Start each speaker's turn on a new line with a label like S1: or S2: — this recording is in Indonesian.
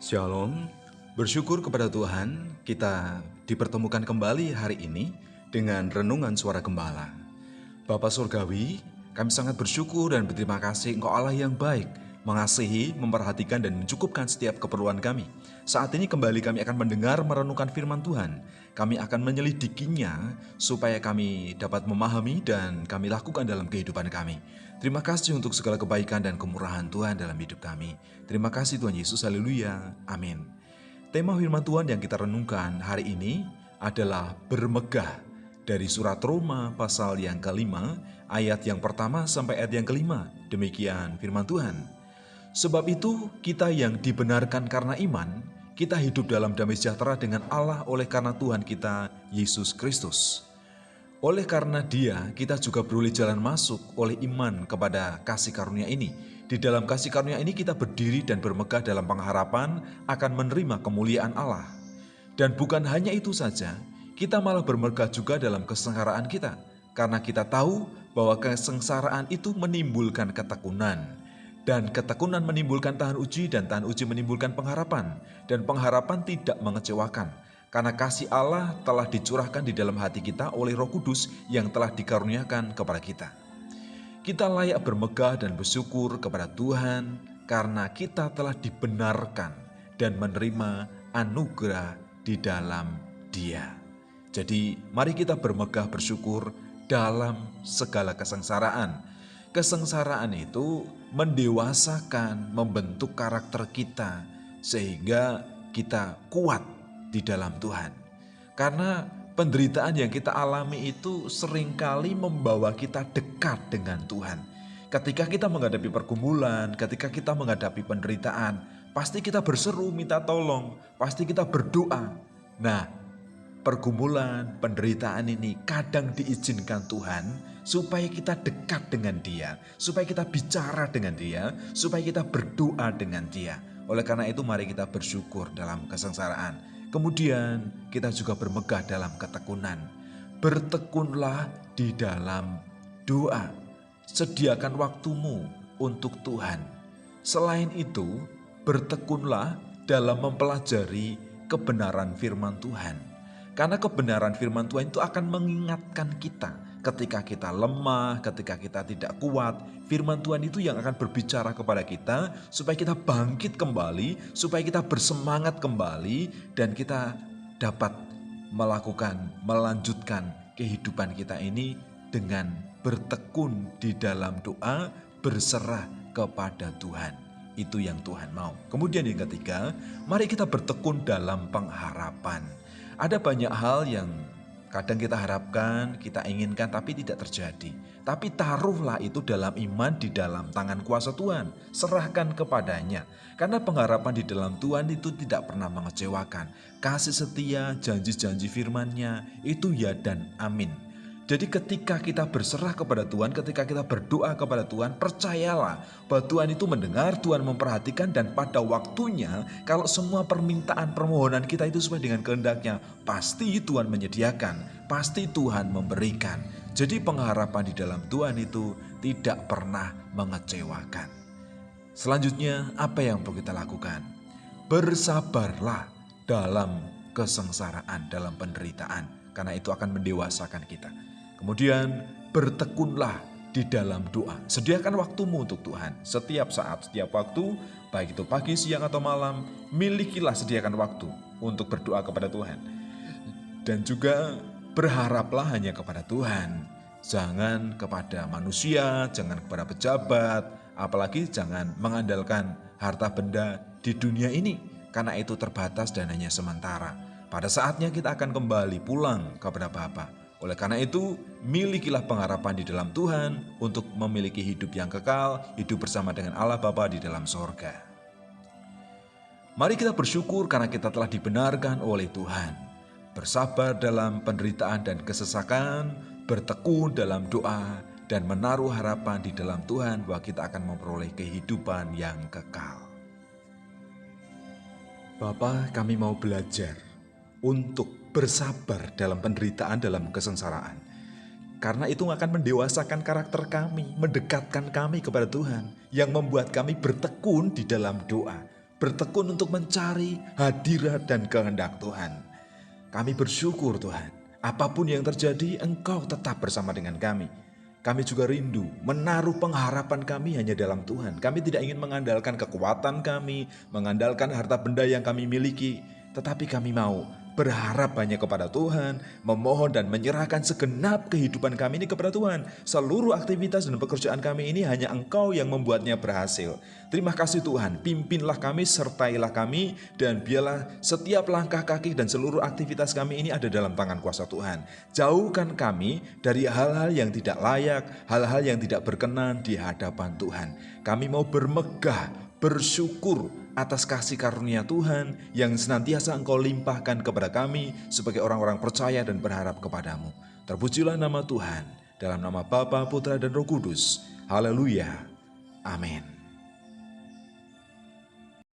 S1: Shalom, bersyukur kepada Tuhan kita dipertemukan kembali hari ini dengan renungan suara gembala. Bapa Surgawi, kami sangat bersyukur dan berterima kasih Engkau Allah yang baik, mengasihi, memperhatikan dan mencukupkan setiap keperluan kami. Saat ini kembali kami akan mendengar merenungkan firman Tuhan. Kami akan menyelidikinya supaya kami dapat memahami dan kami lakukan dalam kehidupan kami. Terima kasih untuk segala kebaikan dan kemurahan Tuhan dalam hidup kami. Terima kasih Tuhan Yesus, haleluya, amin. Tema firman Tuhan yang kita renungkan hari ini adalah bermegah dari surat Roma pasal yang kelima, ayat yang pertama sampai ayat yang kelima. Demikian firman Tuhan. Sebab itu kita yang dibenarkan karena iman, kita hidup dalam damai sejahtera dengan Allah oleh karena Tuhan kita, Yesus Kristus. Oleh karena Dia, kita juga beroleh jalan masuk oleh iman kepada kasih karunia ini. Di dalam kasih karunia ini kita berdiri dan bermegah dalam pengharapan akan menerima kemuliaan Allah. Dan bukan hanya itu saja, kita malah bermegah juga dalam kesengsaraan kita. Karena kita tahu bahwa kesengsaraan itu menimbulkan ketekunan. Dan ketekunan menimbulkan tahan uji dan tahan uji menimbulkan pengharapan. Dan pengharapan tidak mengecewakan. Karena kasih Allah telah dicurahkan di dalam hati kita oleh Roh Kudus yang telah dikaruniakan kepada kita. Kita layak bermegah dan bersyukur kepada Tuhan karena kita telah dibenarkan dan menerima anugerah di dalam Dia. Jadi mari kita bermegah bersyukur dalam segala kesengsaraan. Kesengsaraan itu mendewasakan, membentuk karakter kita sehingga kita kuat di dalam Tuhan. Karena penderitaan yang kita alami itu seringkali membawa kita dekat dengan Tuhan. Ketika kita menghadapi pergumulan, ketika kita menghadapi penderitaan, pasti kita berseru minta tolong, pasti kita berdoa. Nah, pergumulan, penderitaan ini kadang diizinkan Tuhan supaya kita dekat dengan Dia, supaya kita bicara dengan Dia, supaya kita berdoa dengan Dia. Oleh karena itu mari kita bersyukur dalam kesengsaraan. Kemudian kita juga bermegah dalam ketekunan. Bertekunlah di dalam doa. Sediakan waktumu untuk Tuhan. Selain itu, bertekunlah dalam mempelajari kebenaran firman Tuhan. Karena kebenaran firman Tuhan itu akan mengingatkan kita ketika kita lemah, ketika kita tidak kuat. Firman Tuhan itu yang akan berbicara kepada kita supaya kita bangkit kembali, supaya kita bersemangat kembali dan kita dapat melanjutkan kehidupan kita ini dengan bertekun di dalam doa, berserah kepada Tuhan. Itu yang Tuhan mau. Kemudian yang ketiga, mari kita bertekun dalam pengharapan. Ada banyak hal yang kadang kita harapkan, kita inginkan tapi tidak terjadi. Tapi taruhlah itu dalam iman di dalam tangan kuasa Tuhan. Serahkan kepadanya. Karena pengharapan di dalam Tuhan itu tidak pernah mengecewakan. Kasih setia, janji-janji firman-Nya itu ya dan amin. Jadi ketika kita berserah kepada Tuhan, ketika kita berdoa kepada Tuhan, percayalah bahwa Tuhan itu mendengar, Tuhan memperhatikan, dan pada waktunya kalau semua permintaan permohonan kita itu sesuai dengan kehendak-Nya, pasti Tuhan menyediakan, pasti Tuhan memberikan. Jadi pengharapan di dalam Tuhan itu tidak pernah mengecewakan. Selanjutnya apa yang perlu kita lakukan? Bersabarlah dalam kesengsaraan, dalam penderitaan, karena itu akan mendewasakan kita. Kemudian bertekunlah di dalam doa. Sediakan waktumu untuk Tuhan. Setiap saat, setiap waktu, baik itu pagi, siang, atau malam, milikilah sediakan waktu untuk berdoa kepada Tuhan. Dan juga berharaplah hanya kepada Tuhan. Jangan kepada manusia, jangan kepada pejabat, apalagi jangan mengandalkan harta benda di dunia ini. Karena itu terbatas dan hanya sementara. Pada saatnya kita akan kembali pulang kepada Bapa. Oleh karena itu, milikilah pengharapan di dalam Tuhan untuk memiliki hidup yang kekal, hidup bersama dengan Allah Bapa di dalam sorga. Mari kita bersyukur karena kita telah dibenarkan oleh Tuhan. Bersabar dalam penderitaan dan kesesakan, bertekun dalam doa, dan menaruh harapan di dalam Tuhan bahwa kita akan memperoleh kehidupan yang kekal. Bapa, kami mau belajar untuk bersabar dalam penderitaan, dalam kesengsaraan. Karena itu akan mendewasakan karakter kami, mendekatkan kami kepada Tuhan, yang membuat kami bertekun di dalam doa, bertekun untuk mencari hadirat dan kehendak Tuhan. Kami bersyukur Tuhan, apapun yang terjadi Engkau tetap bersama dengan kami. Kami juga rindu menaruh pengharapan kami hanya dalam Tuhan. Kami tidak ingin mengandalkan kekuatan kami, mengandalkan harta benda yang kami miliki, tetapi kami mau berharap hanya kepada Tuhan, memohon dan menyerahkan segenap kehidupan kami ini kepada Tuhan. Seluruh aktivitas dan pekerjaan kami ini hanya Engkau yang membuatnya berhasil. Terima kasih Tuhan, pimpinlah kami, sertailah kami, dan biarlah setiap langkah kaki dan seluruh aktivitas kami ini ada dalam tangan kuasa Tuhan. Jauhkan kami dari hal-hal yang tidak layak, hal-hal yang tidak berkenan di hadapan Tuhan. Kami mau bermegah, bersyukur atas kasih karunia Tuhan yang senantiasa Engkau limpahkan kepada kami sebagai orang-orang percaya dan berharap kepadamu. Terpujilah nama Tuhan, dalam nama Bapa, Putra, dan Roh Kudus. Haleluya. Amin.